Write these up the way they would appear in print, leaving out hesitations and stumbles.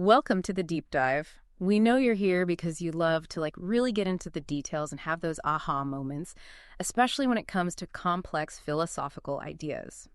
Welcome to the deep dive. We know you're here because you love to really get into the details and have those aha moments, especially when it comes to complex philosophical ideas.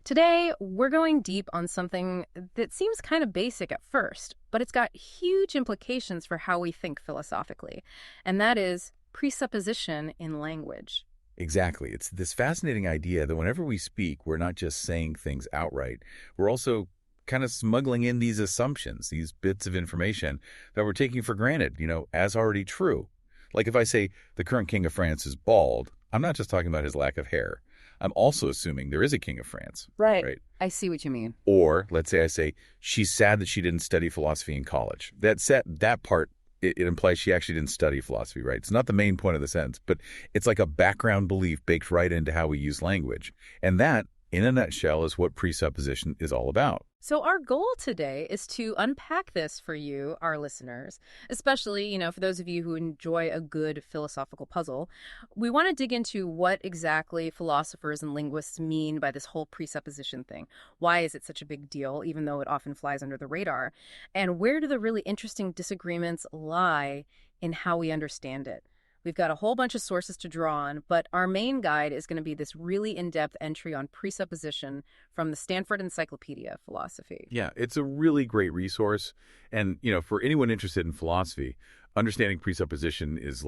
Today, we're going deep on something that seems kind of basic at first, but it's got huge implications for how we think philosophically, and that is presupposition in language. Exactly. It's this fascinating idea that whenever we speak, we're not just saying things outright. We're also kind of smuggling in these assumptions, these bits of information that we're taking for granted, as already true. Like if I say the current king of France is bald, I'm not just talking about his lack of hair. I'm also assuming there is a king of France. Right. I see what you mean. Or let's say I say she's sad that she didn't study philosophy in college. That part, it implies she actually didn't study philosophy, right? It's not the main point of the sentence, but it's like a background belief baked right into how we use language. And that, in a nutshell, is what presupposition is all about. So our goal today is to unpack this for you, our listeners, especially, for those of you who enjoy a good philosophical puzzle. We want to dig into what exactly philosophers and linguists mean by this whole presupposition thing. Why is it such a big deal, even though it often flies under the radar? And where do the really interesting disagreements lie in how we understand it? We've got a whole bunch of sources to draw on, but our main guide is going to be this really in-depth entry on presupposition from the Stanford Encyclopedia of Philosophy. Yeah, it's a really great resource. And, for anyone interested in philosophy, understanding presupposition is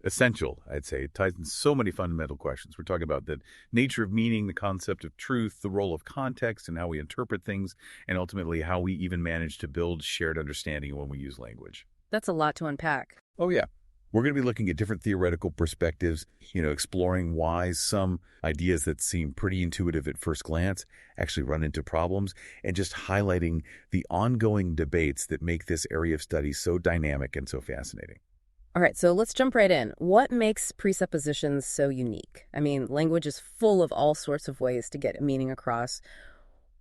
essential, I'd say. It ties in so many fundamental questions. We're talking about the nature of meaning, the concept of truth, the role of context and how we interpret things, and ultimately how we even manage to build shared understanding when we use language. That's a lot to unpack. Oh, yeah. We're going to be looking at different theoretical perspectives, exploring why some ideas that seem pretty intuitive at first glance actually run into problems, and just highlighting the ongoing debates that make this area of study so dynamic and so fascinating. All right, so let's jump right in. What makes presuppositions so unique? I mean, language is full of all sorts of ways to get a meaning across.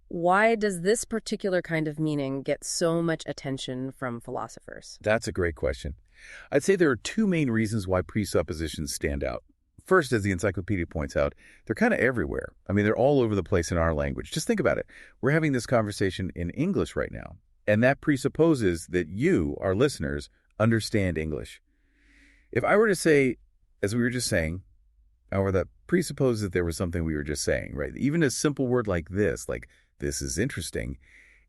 Why does this particular kind of meaning get so much attention from philosophers? That's a great question. I'd say there are two main reasons why presuppositions stand out. First, as the encyclopedia points out, they're kind of everywhere. I mean, they're all over the place in our language. Just think about it. We're having this conversation in English right now, and that presupposes that you, our listeners, understand English. If I were to say, as we were just saying, or that presupposes that there was something we were just saying, right? Even a simple word like this is interesting,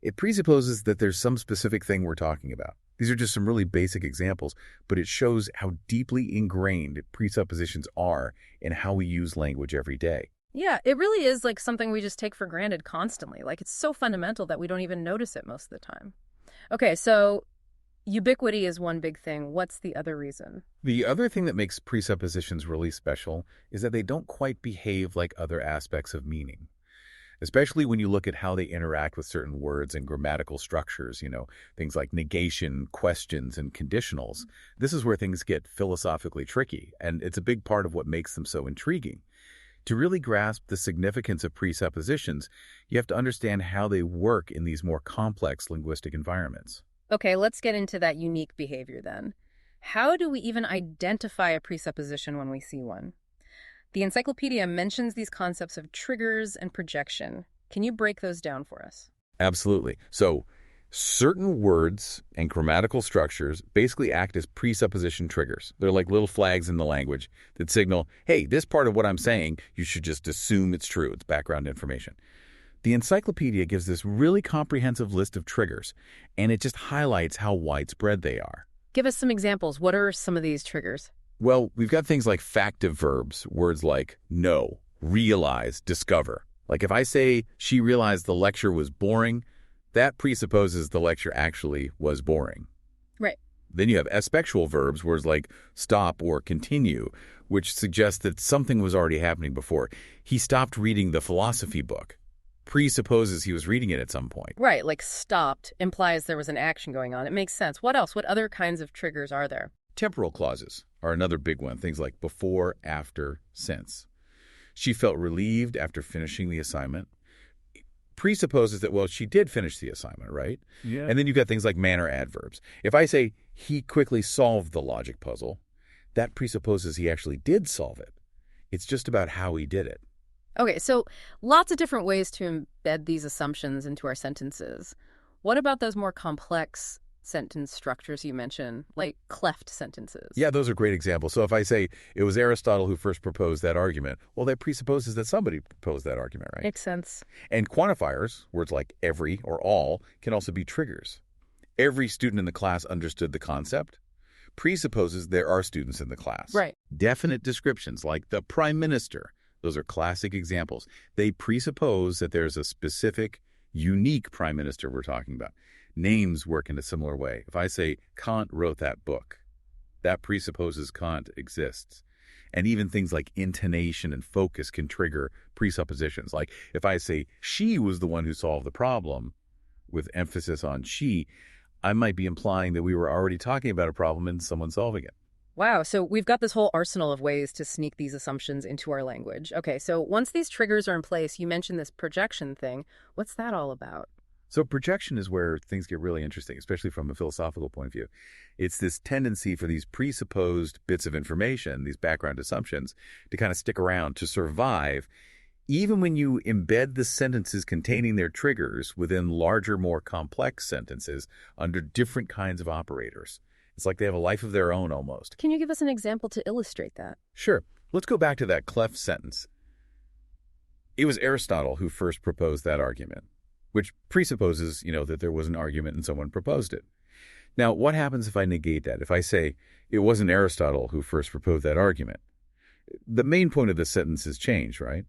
it presupposes that there's some specific thing we're talking about. These are just some really basic examples, but it shows how deeply ingrained presuppositions are in how we use language every day. Yeah, it really is something we just take for granted constantly. It's so fundamental that we don't even notice it most of the time. Okay, so ubiquity is one big thing. What's the other reason? The other thing that makes presuppositions really special is that they don't quite behave like other aspects of meaning. Especially when you look at how they interact with certain words and grammatical structures, things like negation, questions, and conditionals. This is where things get philosophically tricky, and it's a big part of what makes them so intriguing. To really grasp the significance of presuppositions, you have to understand how they work in these more complex linguistic environments. Okay, let's get into that unique behavior then. How do we even identify a presupposition when we see one? The encyclopedia mentions these concepts of triggers and projection. Can you break those down for us? Absolutely. So, certain words and grammatical structures basically act as presupposition triggers. They're like little flags in the language that signal, hey, this part of what I'm saying, you should just assume it's true. It's background information. The encyclopedia gives this really comprehensive list of triggers, and it just highlights how widespread they are. Give us some examples. What are some of these triggers? Well, we've got things like factive verbs, words like know, realize, discover. Like if I say she realized the lecture was boring, that presupposes the lecture actually was boring. Right. Then you have aspectual verbs, words like stop or continue, which suggest that something was already happening before. He stopped reading the philosophy book. Presupposes he was reading it at some point. Right, like stopped implies there was an action going on. It makes sense. What else? What other kinds of triggers are there? Temporal clauses are another big one, things like before, after, since. She felt relieved after finishing the assignment. Presupposes that, well, she did finish the assignment, right? Yeah. And then you've got things like manner adverbs. If I say he quickly solved the logic puzzle, that presupposes he actually did solve it. It's just about how he did it. Okay, so lots of different ways to embed these assumptions into our sentences. What about those more complex sentence structures you mentioned, like cleft sentences? Yeah, those are great examples. So if I say it was Aristotle who first proposed that argument, well, that presupposes that somebody proposed that argument, right? Makes sense. And quantifiers, words like every or all, can also be triggers. Every student in the class understood the concept presupposes there are students in the class. Right. Definite descriptions like the prime minister, those are classic examples. They presuppose that there's a specific, unique prime minister we're talking about. Names work in a similar way. If I say Kant wrote that book, that presupposes Kant exists. And even things like intonation and focus can trigger presuppositions. Like if I say she was the one who solved the problem, with emphasis on she, I might be implying that we were already talking about a problem and someone solving it. Wow, so we've got this whole arsenal of ways to sneak these assumptions into our language. Okay, so once these triggers are in place, you mentioned this projection thing. What's that all about? So projection is where things get really interesting, especially from a philosophical point of view. It's this tendency for these presupposed bits of information, these background assumptions, to kind of stick around, to survive, even when you embed the sentences containing their triggers within larger, more complex sentences under different kinds of operators. It's like they have a life of their own almost. Can you give us an example to illustrate that? Sure. Let's go back to that cleft sentence. It was Aristotle who first proposed that argument, which presupposes, that there was an argument and someone proposed it. Now, what happens if I negate that? If I say it wasn't Aristotle who first proposed that argument? The main point of the sentence has changed, right?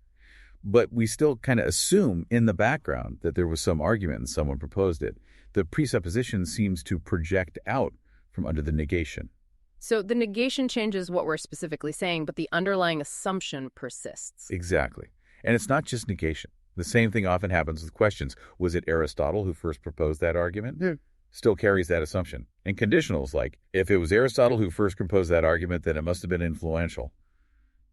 But we still kind of assume in the background that there was some argument and someone proposed it. The presupposition seems to project out from under the negation. So the negation changes what we're specifically saying, but the underlying assumption persists. Exactly. And it's not just negation. The same thing often happens with questions. Was it Aristotle who first proposed that argument? Yeah. Still carries that assumption. And conditionals like, if it was Aristotle who first proposed that argument, then it must have been influential.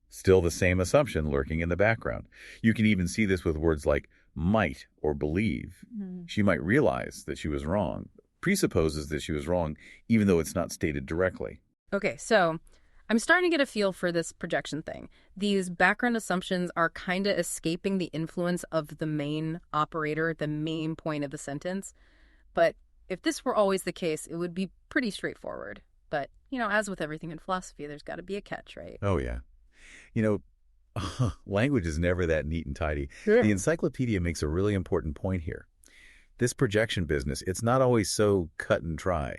Still the same assumption lurking in the background. You can even see this with words like might or believe. She might realize that she was wrong, presupposes that she was wrong, even though it's not stated directly. Okay, so I'm starting to get a feel for this projection thing. These background assumptions are kind of escaping the influence of the main operator, the main point of the sentence. But if this were always the case, it would be pretty straightforward. But, as with everything in philosophy, there's got to be a catch, right? Oh, yeah. Language is never that neat and tidy. Sure. The encyclopedia makes a really important point here. This projection business, it's not always so cut and dry.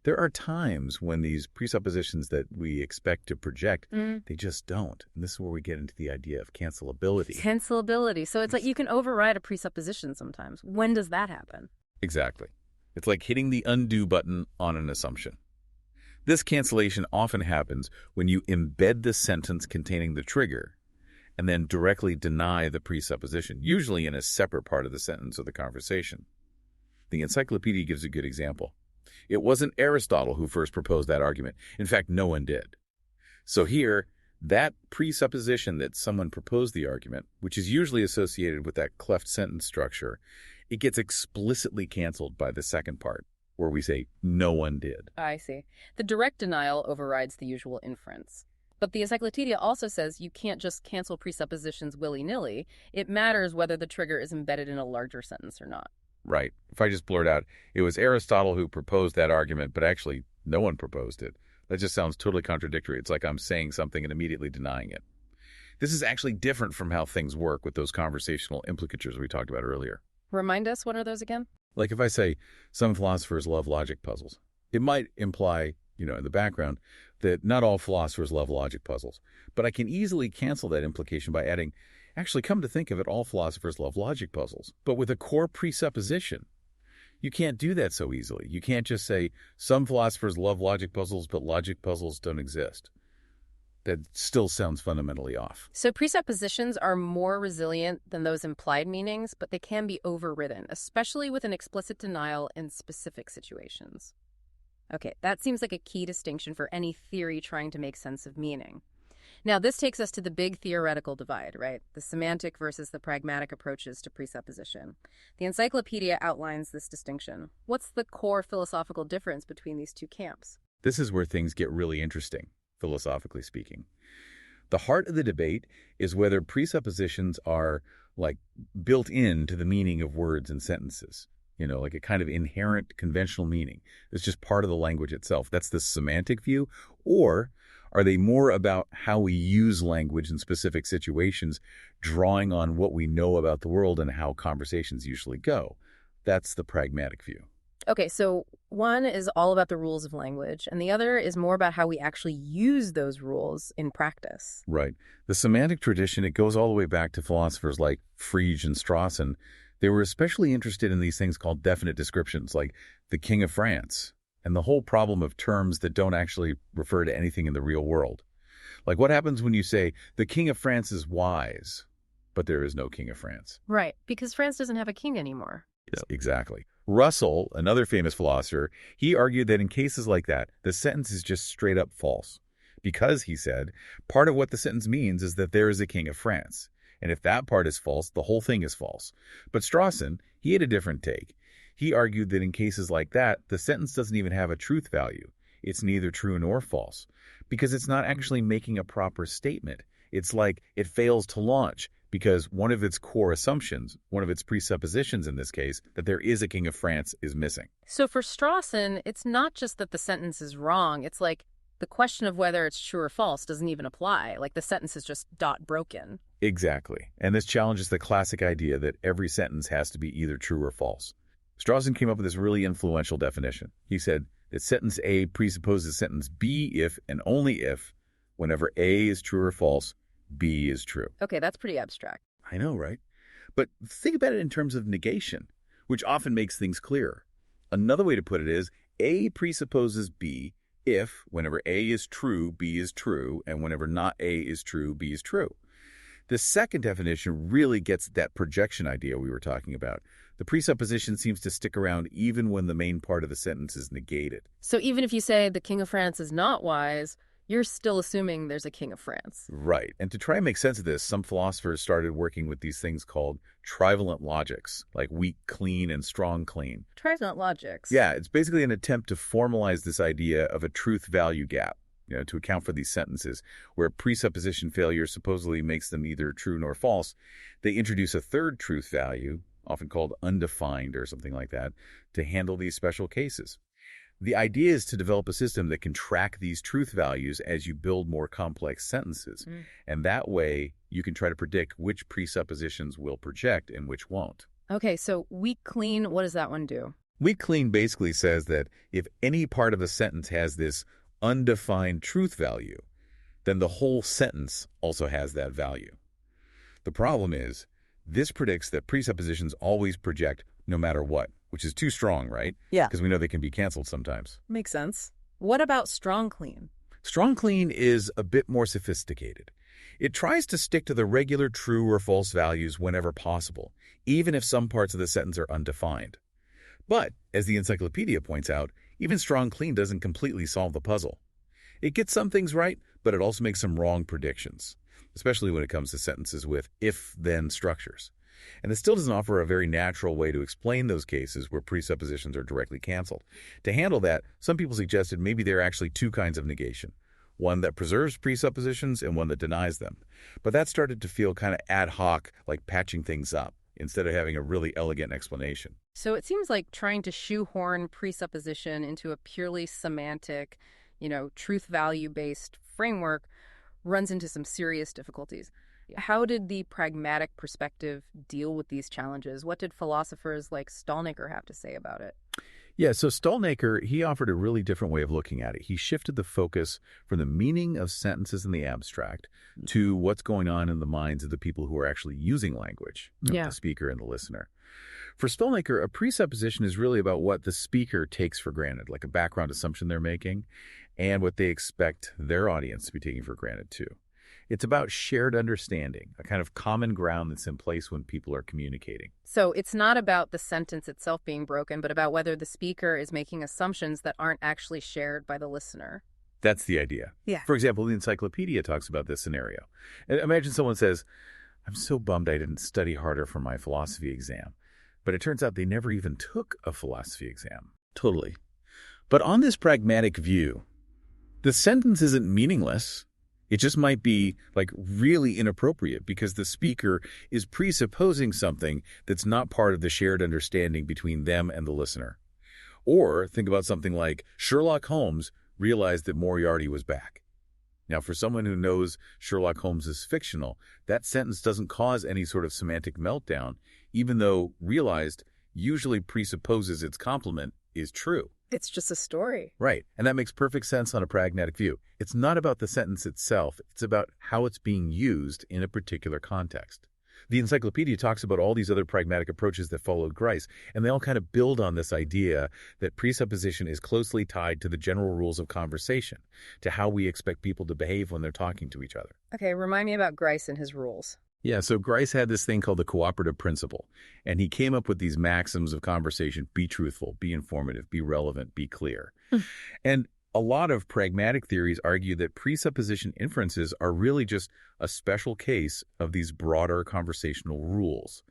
There are times when these presuppositions that we expect to project, they just don't. And this is where we get into the idea of cancelability. Cancelability. So it's like you can override a presupposition sometimes. When does that happen? Exactly. It's like hitting the undo button on an assumption. This cancellation often happens when you embed the sentence containing the trigger and then directly deny the presupposition, usually in a separate part of the sentence or the conversation. The encyclopedia gives a good example. It wasn't Aristotle who first proposed that argument. In fact, no one did. So here, that presupposition that someone proposed the argument, which is usually associated with that cleft sentence structure, it gets explicitly canceled by the second part, where we say, no one did. I see. The direct denial overrides the usual inference. But the encyclopedia also says you can't just cancel presuppositions willy-nilly. It matters whether the trigger is embedded in a larger sentence or not. Right. If I just blurt out, it was Aristotle who proposed that argument, but actually no one proposed it. That just sounds totally contradictory. It's like I'm saying something and immediately denying it. This is actually different from how things work with those conversational implicatures we talked about earlier. Remind us, what are those again? Like if I say some philosophers love logic puzzles, it might imply, in the background, that not all philosophers love logic puzzles. But I can easily cancel that implication by adding, actually, come to think of it, all philosophers love logic puzzles, but with a core presupposition. You can't do that so easily. You can't just say, some philosophers love logic puzzles, but logic puzzles don't exist. That still sounds fundamentally off. So presuppositions are more resilient than those implied meanings, but they can be overridden, especially with an explicit denial in specific situations. Okay, that seems like a key distinction for any theory trying to make sense of meaning. Now, this takes us to the big theoretical divide, right? The semantic versus the pragmatic approaches to presupposition. The encyclopedia outlines this distinction. What's the core philosophical difference between these two camps? This is where things get really interesting, philosophically speaking. The heart of the debate is whether presuppositions are, built into the meaning of words and sentences. like a kind of inherent conventional meaning. It's just part of the language itself. That's the semantic view. Or are they more about how we use language in specific situations, drawing on what we know about the world and how conversations usually go? That's the pragmatic view. Okay, so one is all about the rules of language, and the other is more about how we actually use those rules in practice. Right. The semantic tradition, it goes all the way back to philosophers like Frege and Strawson. They were especially interested in these things called definite descriptions, like the King of France, and the whole problem of terms that don't actually refer to anything in the real world. Like what happens when you say, the King of France is wise, but there is no King of France? Right, because France doesn't have a king anymore. Yes, exactly. Russell, another famous philosopher, he argued that in cases like that, the sentence is just straight up false. Because, he said, part of what the sentence means is that there is a king of France. And if that part is false, the whole thing is false. But Strawson, he had a different take. He argued that in cases like that, the sentence doesn't even have a truth value. It's neither true nor false, because it's not actually making a proper statement. It's like it fails to launch, because one of its core assumptions, one of its presuppositions in this case, that there is a king of France is missing. So for Strawson, it's not just that the sentence is wrong. It's like the question of whether it's true or false doesn't even apply. Like the sentence is just broken. Exactly. And this challenges the classic idea that every sentence has to be either true or false. Strawson came up with this really influential definition. He said that sentence A presupposes sentence B if and only if, whenever A is true or false, B is true. Okay, that's pretty abstract. I know, right? But think about it in terms of negation, which often makes things clearer. Another way to put it is A presupposes B if, whenever A is true, B is true, and whenever not A is true, B is true. The second definition really gets at that projection idea we were talking about. The presupposition seems to stick around even when the main part of the sentence is negated. So even if you say the King of France is not wise, you're still assuming there's a King of France. Right. And to try and make sense of this, some philosophers started working with these things called trivalent logics, like weak clean and strong clean. Trivalent logics. Yeah, it's basically an attempt to formalize this idea of a truth-value gap, to account for these sentences where presupposition failure supposedly makes them neither true nor false. They introduce a third truth value, often called undefined or something like that, to handle these special cases. The idea is to develop a system that can track these truth values as you build more complex sentences. And that way, you can try to predict which presuppositions will project and which won't. Okay, so weak clean, what does that one do? Weak clean basically says that if any part of a sentence has this undefined truth value, then the whole sentence also has that value. The problem is, this predicts that presuppositions always project no matter what, which is too strong, right? Yeah. Because we know they can be canceled sometimes. Makes sense. What about strong clean? Strong clean is a bit more sophisticated. It tries to stick to the regular true or false values whenever possible, even if some parts of the sentence are undefined. But, as the encyclopedia points out, even strong clean doesn't completely solve the puzzle. It gets some things right, but it also makes some wrong predictions, especially when it comes to sentences with if-then structures. And it still doesn't offer a very natural way to explain those cases where presuppositions are directly canceled. To handle that, some people suggested maybe there are actually two kinds of negation, one that preserves presuppositions and one that denies them. But that started to feel kind of ad hoc, like patching things up, instead of having a really elegant explanation. So it seems like trying to shoehorn presupposition into a purely semantic, truth value-based framework runs into some serious difficulties. How did the pragmatic perspective deal with these challenges? What did philosophers like Stolnaker have to say about it? Yeah, so Stolnaker, he offered a really different way of looking at it. He shifted the focus from the meaning of sentences in the abstract to what's going on in the minds of the people who are actually using language, the speaker and the listener. For Stolnaker, a presupposition is really about what the speaker takes for granted, like a background assumption they're making, and what they expect their audience to be taking for granted too. It's about shared understanding, a kind of common ground that's in place when people are communicating. So it's not about the sentence itself being broken, but about whether the speaker is making assumptions that aren't actually shared by the listener. That's the idea. Yeah. For example, the encyclopedia talks about this scenario. Imagine someone says, "I'm so bummed I didn't study harder for my philosophy exam." But it turns out they never even took a philosophy exam. Totally. But on this pragmatic view, the sentence isn't meaningless. It just might be like really inappropriate because the speaker is presupposing something that's not part of the shared understanding between them and the listener. Or think about something like Sherlock Holmes realized that Moriarty was back. Now, for someone who knows Sherlock Holmes is fictional, that sentence doesn't cause any sort of semantic meltdown, even though realized usually presupposes its complement is true. It's just a story. Right, and that makes perfect sense on a pragmatic view. It's not about the sentence itself, it's about how it's being used in a particular context. The encyclopedia talks about all these other pragmatic approaches that followed Grice, and they all kind of build on this idea that presupposition is closely tied to the general rules of conversation, to how we expect people to behave when they're talking to each other. Okay, remind me about Grice and his rules. Yeah, so Grice had this thing called the cooperative principle, and he came up with these maxims of conversation: be truthful, be informative, be relevant, be clear. And a lot of pragmatic theories argue that presupposition inferences are really just a special case of these broader conversational rules.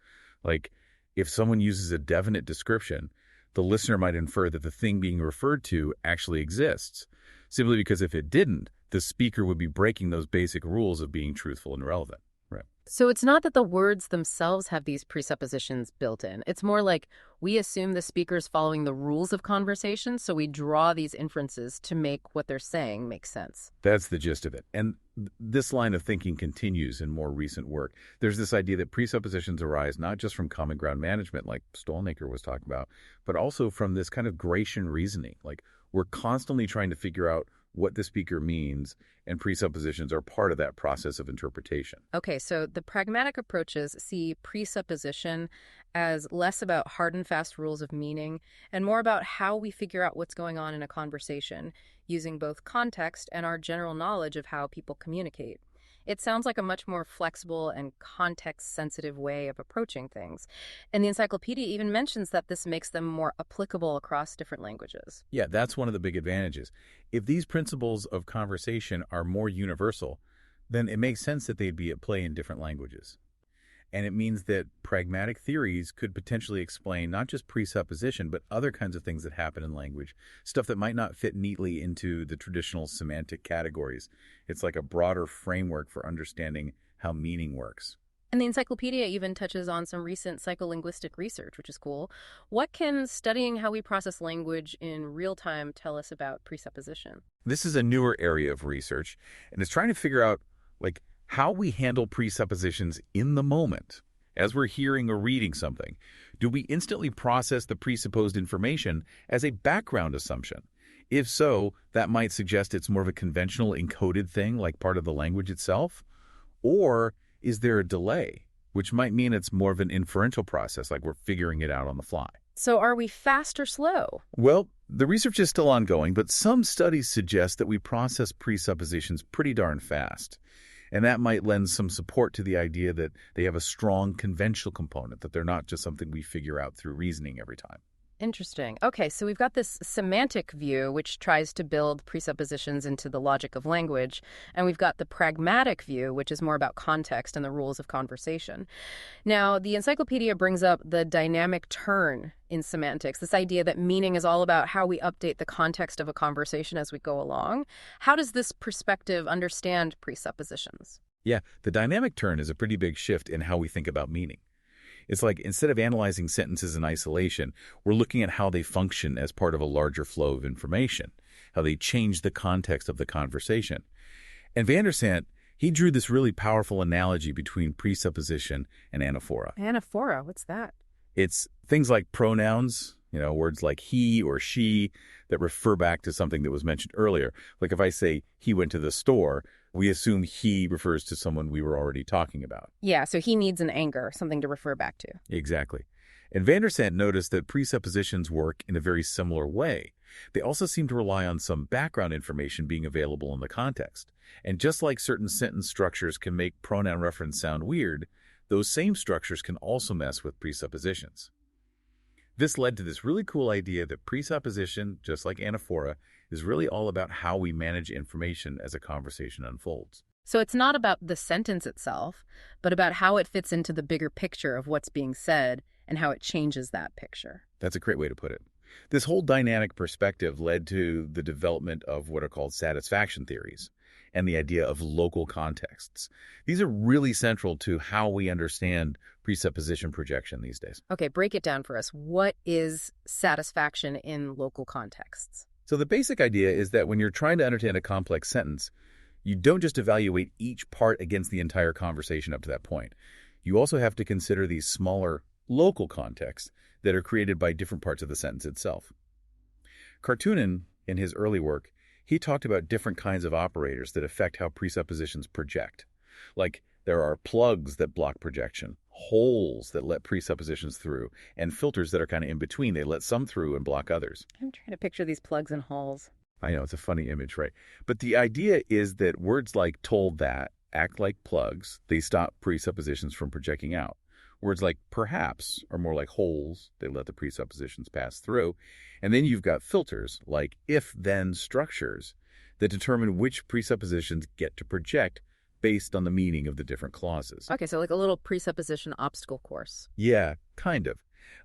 Like, if someone uses a definite description, the listener might infer that the thing being referred to actually exists, simply because if it didn't, the speaker would be breaking those basic rules of being truthful and relevant. Right. So it's not that the words themselves have these presuppositions built in. It's more like we assume the speaker's following the rules of conversation, so we draw these inferences to make what they're saying make sense. That's the gist of it. And this line of thinking continues in more recent work. There's this idea that presuppositions arise not just from common ground management, like Stolnaker was talking about, but also from this kind of Gracian reasoning. Like, we're constantly trying to figure out what the speaker means, and presuppositions are part of that process of interpretation. Okay, so the pragmatic approaches see presupposition as less about hard and fast rules of meaning and more about how we figure out what's going on in a conversation, using both context and our general knowledge of how people communicate. It sounds like a much more flexible and context-sensitive way of approaching things. And the encyclopedia even mentions that this makes them more applicable across different languages. Yeah, that's one of the big advantages. If these principles of conversation are more universal, then it makes sense that they'd be at play in different languages. And it means that pragmatic theories could potentially explain not just presupposition, but other kinds of things that happen in language, stuff that might not fit neatly into the traditional semantic categories. It's like a broader framework for understanding how meaning works. And the encyclopedia even touches on some recent psycholinguistic research, which is cool. What can studying how we process language in real time tell us about presupposition? This is a newer area of research, and it's trying to figure out, like, how we handle presuppositions in the moment. As we're hearing or reading something, do we instantly process the presupposed information as a background assumption? If so, that might suggest it's more of a conventional encoded thing, like part of the language itself. Or is there a delay, which might mean it's more of an inferential process, like we're figuring it out on the fly? So are we fast or slow? Well, the research is still ongoing, but some studies suggest that we process presuppositions pretty darn fast. And that might lend some support to the idea that they have a strong conventional component, that they're not just something we figure out through reasoning every time. Interesting. Okay, so we've got this semantic view, which tries to build presuppositions into the logic of language, and we've got the pragmatic view, which is more about context and the rules of conversation. Now, the encyclopedia brings up the dynamic turn in semantics, this idea that meaning is all about how we update the context of a conversation as we go along. How does this perspective understand presuppositions? Yeah, the dynamic turn is a pretty big shift in how we think about meaning. It's like instead of analyzing sentences in isolation, we're looking at how they function as part of a larger flow of information, how they change the context of the conversation. And Van der Sant, he drew this really powerful analogy between presupposition and anaphora. Anaphora, what's that? It's things like pronouns, words like he or she that refer back to something that was mentioned earlier. Like if I say he went to the store, we assume he refers to someone we were already talking about. Yeah, so he needs an anger, something to refer back to. Exactly. And Van der Sant noticed that presuppositions work in a very similar way. They also seem to rely on some background information being available in the context. And just like certain sentence structures can make pronoun reference sound weird, those same structures can also mess with presuppositions. This led to this really cool idea that presupposition, just like anaphora, is really all about how we manage information as a conversation unfolds. So it's not about the sentence itself, but about how it fits into the bigger picture of what's being said and how it changes that picture. That's a great way to put it. This whole dynamic perspective led to the development of what are called satisfaction theories. and the idea of local contexts. These are really central to how we understand presupposition projection these days. Okay, break it down for us. What is satisfaction in local contexts? So the basic idea is that when you're trying to understand a complex sentence, you don't just evaluate each part against the entire conversation up to that point. You also have to consider these smaller local contexts that are created by different parts of the sentence itself. Kartunen, in his early work, he talked about different kinds of operators that affect how presuppositions project. Like, there are plugs that block projection, holes that let presuppositions through, and filters that are kind of in between. They let some through and block others. I'm trying to picture these plugs and holes. I know, it's a funny image, right? But the idea is that words like told that act like plugs. They stop presuppositions from projecting out. Words like perhaps are more like holes. They let the presuppositions pass through. And then you've got filters like if-then structures that determine which presuppositions get to project based on the meaning of the different clauses. Okay, so like a little presupposition obstacle course. Yeah, kind of.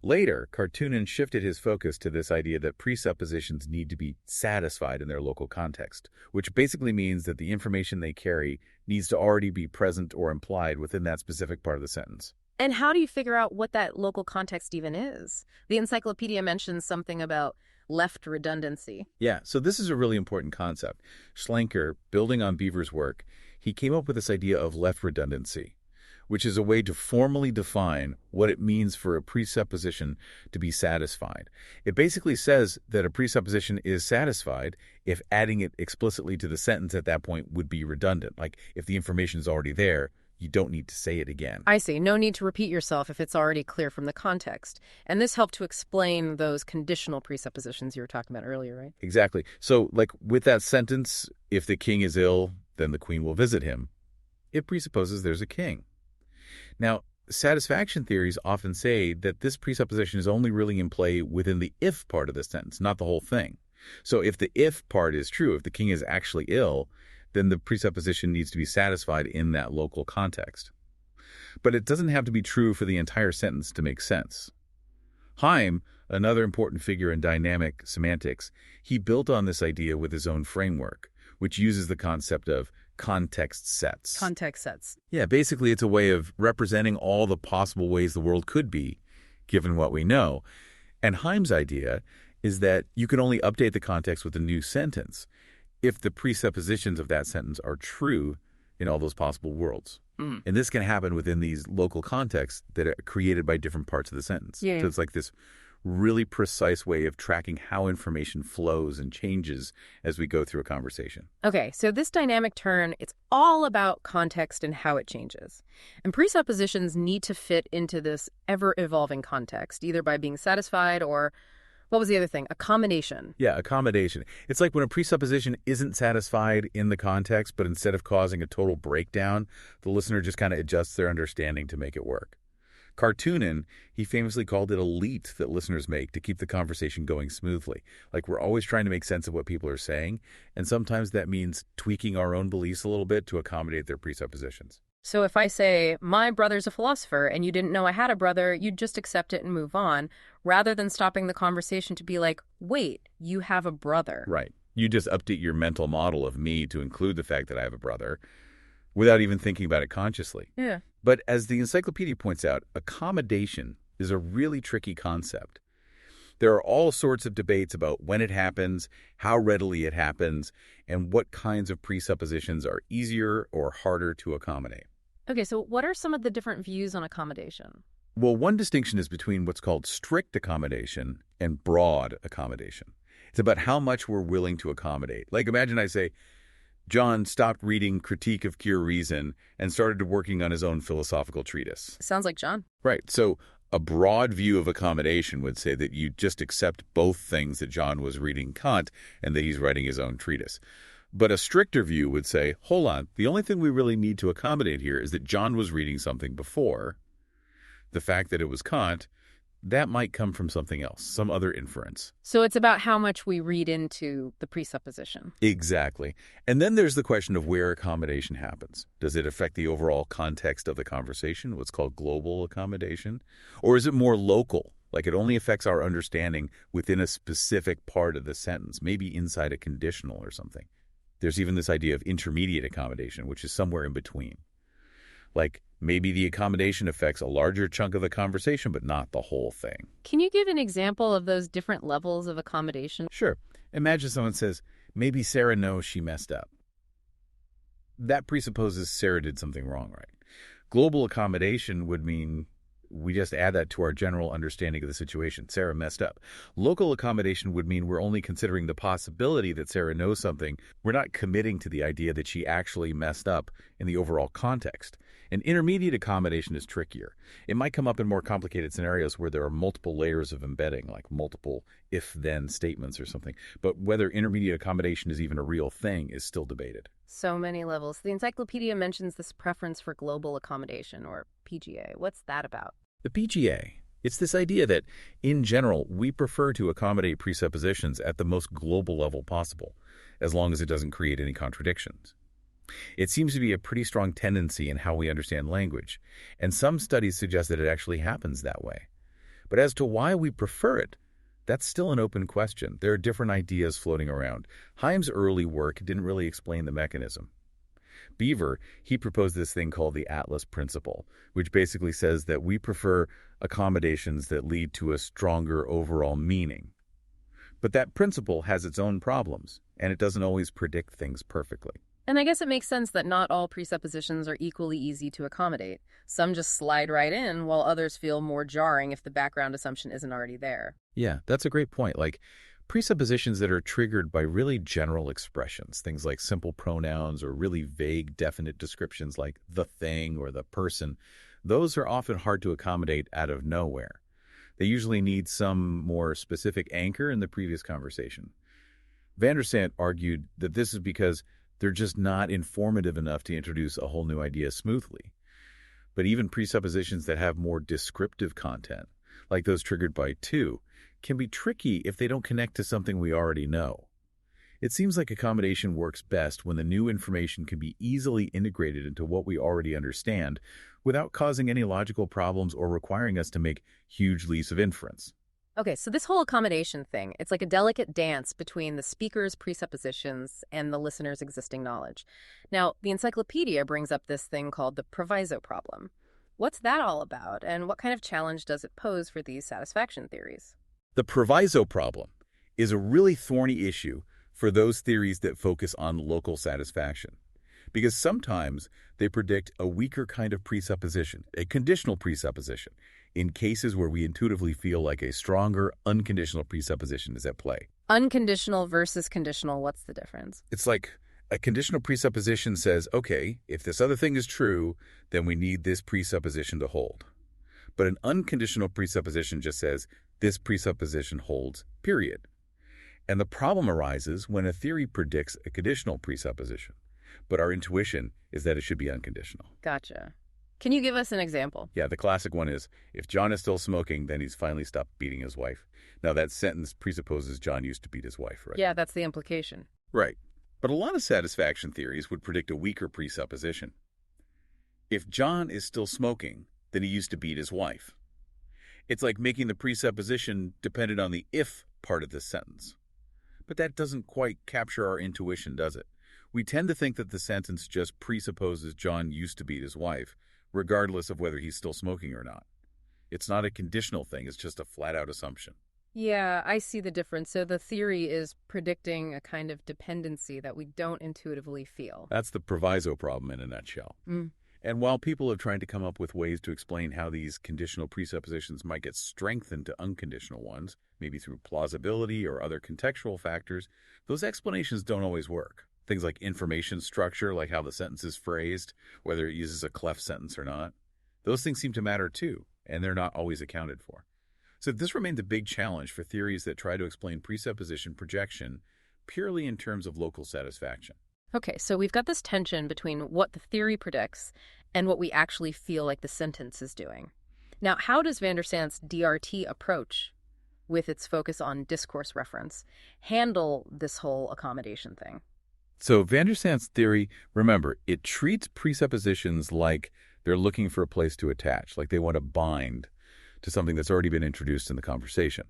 Later, Kartunen shifted his focus to this idea that presuppositions need to be satisfied in their local context, which basically means that the information they carry needs to already be present or implied within that specific part of the sentence. And how do you figure out what that local context even is? The encyclopedia mentions something about left redundancy. Yeah, so this is a really important concept. Schlenker, building on Beaver's work, he came up with this idea of left redundancy, which is a way to formally define what it means for a presupposition to be satisfied. It basically says that a presupposition is satisfied if adding it explicitly to the sentence at that point would be redundant. Like, if the information is already there, you don't need to say it again. I see. No need to repeat yourself if it's already clear from the context. And this helped to explain those conditional presuppositions you were talking about earlier, right? Exactly. So, like with that sentence, if the king is ill, then the queen will visit him. It presupposes there's a king. Now, satisfaction theories often say that this presupposition is only really in play within the if part of the sentence, not the whole thing. So if the if part is true, if the king is actually ill, then the presupposition needs to be satisfied in that local context. But it doesn't have to be true for the entire sentence to make sense. Heim, another important figure in dynamic semantics, he built on this idea with his own framework, which uses the concept of context sets. Context sets. Yeah, basically it's a way of representing all the possible ways the world could be, given what we know. And Heim's idea is that you can only update the context with a new sentence if the presuppositions of that sentence are true in all those possible worlds. And this can happen within these local contexts that are created by different parts of the sentence. Yeah. So it's like this really precise way of tracking how information flows and changes as we go through a conversation. Okay, so this dynamic turn, it's all about context and how it changes. And presuppositions need to fit into this ever-evolving context, either by being satisfied or, what was the other thing? Accommodation. Yeah, accommodation. It's like when a presupposition isn't satisfied in the context, but instead of causing a total breakdown, the listener just kind of adjusts their understanding to make it work. Kartunen, he famously called it a leap that listeners make to keep the conversation going smoothly. Like, we're always trying to make sense of what people are saying, and sometimes that means tweaking our own beliefs a little bit to accommodate their presuppositions. So if I say, my brother's a philosopher, and you didn't know I had a brother, you'd just accept it and move on, rather than stopping the conversation to be like, wait, you have a brother. Right. You just update your mental model of me to include the fact that I have a brother without even thinking about it consciously. Yeah. But as the encyclopedia points out, accommodation is a really tricky concept. There are all sorts of debates about when it happens, how readily it happens, and what kinds of presuppositions are easier or harder to accommodate. Okay, so what are some of the different views on accommodation? Well, one distinction is between what's called strict accommodation and broad accommodation. It's about how much we're willing to accommodate. Like, imagine I say, John stopped reading Critique of Pure Reason and started working on his own philosophical treatise. Sounds like John. Right. So a broad view of accommodation would say that you just accept both things, that John was reading Kant and that he's writing his own treatise. But a stricter view would say, hold on, the only thing we really need to accommodate here is that John was reading something before. The fact that it was Kant, that might come from something else, some other inference. So it's about how much we read into the presupposition. Exactly. And then there's the question of where accommodation happens. Does it affect the overall context of the conversation, what's called global accommodation? Or is it more local, like it only affects our understanding within a specific part of the sentence, maybe inside a conditional or something? There's even this idea of intermediate accommodation, which is somewhere in between. Like, maybe the accommodation affects a larger chunk of the conversation, but not the whole thing. Can you give an example of those different levels of accommodation? Sure. Imagine someone says, maybe Sarah knows she messed up. That presupposes Sarah did something wrong, right? Global accommodation would mean we just add that to our general understanding of the situation. Sarah messed up. Local accommodation would mean we're only considering the possibility that Sarah knows something. We're not committing to the idea that she actually messed up in the overall context. And intermediate accommodation is trickier. It might come up in more complicated scenarios where there are multiple layers of embedding, like multiple if-then statements or something. But whether intermediate accommodation is even a real thing is still debated. So many levels. The encyclopedia mentions this preference for global accommodation, or PGA. What's that about? The PGA, it's this idea that, in general, we prefer to accommodate presuppositions at the most global level possible, as long as it doesn't create any contradictions. It seems to be a pretty strong tendency in how we understand language, and some studies suggest that it actually happens that way. But as to why we prefer it, that's still an open question. There are different ideas floating around. Heim's early work didn't really explain the mechanism. Beaver, he proposed this thing called the Atlas Principle, which basically says that we prefer accommodations that lead to a stronger overall meaning. But that principle has its own problems, and it doesn't always predict things perfectly. And I guess it makes sense that not all presuppositions are equally easy to accommodate. Some just slide right in, while others feel more jarring if the background assumption isn't already there. Yeah, that's a great point. Like, presuppositions that are triggered by really general expressions, things like simple pronouns or really vague, definite descriptions like the thing or the person, those are often hard to accommodate out of nowhere. They usually need some more specific anchor in the previous conversation. Van der Sant argued that this is because they're just not informative enough to introduce a whole new idea smoothly. But even presuppositions that have more descriptive content, like those triggered by to, can be tricky if they don't connect to something we already know. It seems like accommodation works best when the new information can be easily integrated into what we already understand without causing any logical problems or requiring us to make huge leaps of inference. Okay, so this whole accommodation thing, it's like a delicate dance between the speaker's presuppositions and the listener's existing knowledge. Now, the encyclopedia brings up this thing called the proviso problem. What's that all about, and what kind of challenge does it pose for these satisfaction theories? The proviso problem is a really thorny issue for those theories that focus on local satisfaction, because sometimes they predict a weaker kind of presupposition, a conditional presupposition, in cases where we intuitively feel like a stronger, unconditional presupposition is at play. Unconditional versus conditional, what's the difference? It's like a conditional presupposition says, okay, if this other thing is true, then we need this presupposition to hold. But an unconditional presupposition just says, this presupposition holds, period. And the problem arises when a theory predicts a conditional presupposition, but our intuition is that it should be unconditional. Gotcha. Can you give us an example? Yeah, the classic one is, if John is still smoking, then he's finally stopped beating his wife. Now, that sentence presupposes John used to beat his wife, right? Yeah, that's the implication. Right. But a lot of satisfaction theories would predict a weaker presupposition. If John is still smoking, then he used to beat his wife. It's like making the presupposition dependent on the if part of this sentence. But that doesn't quite capture our intuition, does it? We tend to think that the sentence just presupposes John used to beat his wife, regardless of whether he's still smoking or not. It's not a conditional thing, it's just a flat-out assumption. Yeah, I see the difference. So the theory is predicting a kind of dependency that we don't intuitively feel. That's the proviso problem in a nutshell. And while people have tried to come up with ways to explain how these conditional presuppositions might get strengthened to unconditional ones, maybe through plausibility or other contextual factors, those explanations don't always work. Things like information structure, like how the sentence is phrased, whether it uses a cleft sentence or not. Those things seem to matter too, and they're not always accounted for. So this remains a big challenge for theories that try to explain presupposition projection purely in terms of local satisfaction. Okay, so we've got this tension between what the theory predicts and what we actually feel like the sentence is doing. Now, how does Van der Sant's DRT approach, with its focus on discourse reference, handle this whole accommodation thing? So Van der Sant's theory, remember, it treats presuppositions like they're looking for a place to attach, like they want to bind to something that's already been introduced in the conversation.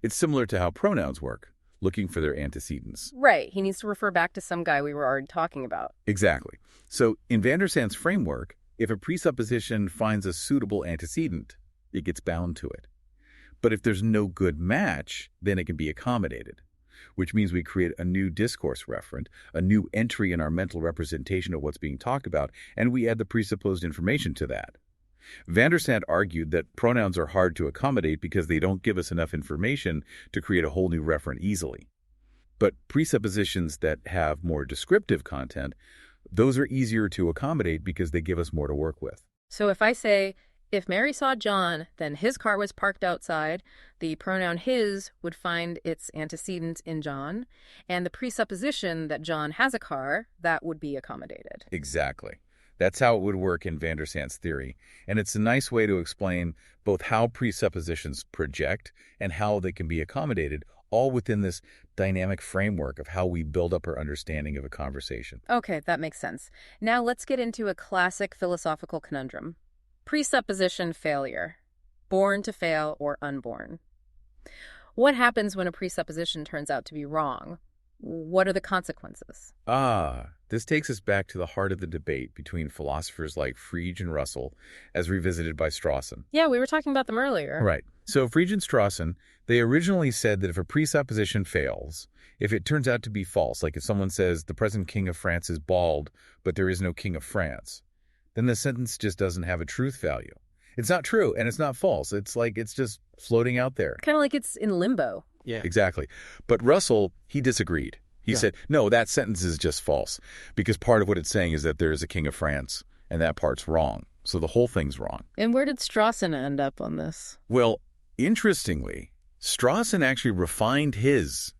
It's similar to how pronouns work. looking for their antecedents. Right. He needs to refer back to some guy we were already talking about. Exactly. So in van der Sand's framework, if a presupposition finds a suitable antecedent, it gets bound to it. But if there's no good match, then it can be accommodated, which means we create a new discourse referent, a new entry in our mental representation of what's being talked about, and we add the presupposed information to that. Van der Sand argued that pronouns are hard to accommodate because they don't give us enough information to create a whole new referent easily. But presuppositions that have more descriptive content, those are easier to accommodate because they give us more to work with. So if I say, if Mary saw John, then his car was parked outside, the pronoun his would find its antecedent in John, and the presupposition that John has a car, that would be accommodated. Exactly. That's how it would work in van der Sand's theory, and it's a nice way to explain both how presuppositions project and how they can be accommodated, all within this dynamic framework of how we build up our understanding of a conversation. Okay, that makes sense. Now let's get into a classic philosophical conundrum. Presupposition failure. Born to fail or unborn. What happens when a presupposition turns out to be wrong? What are the consequences? This takes us back to the heart of the debate between philosophers like Frege and Russell, as revisited by Strawson. Yeah, we were talking about them earlier. Right. So Frege and Strawson, they originally said that if a presupposition fails, if it turns out to be false, like if someone says the present king of France is bald, but there is no king of France, then the sentence just doesn't have a truth value. It's not true and it's not false. It's like it's just floating out there. Kind of like it's in limbo. Yeah. Exactly. But Russell, he disagreed. He said, no, that sentence is just false because part of what it's saying is that there is a king of France and that part's wrong. So the whole thing's wrong. And where did Strawson end up on this? Well, interestingly, Strawson actually refined his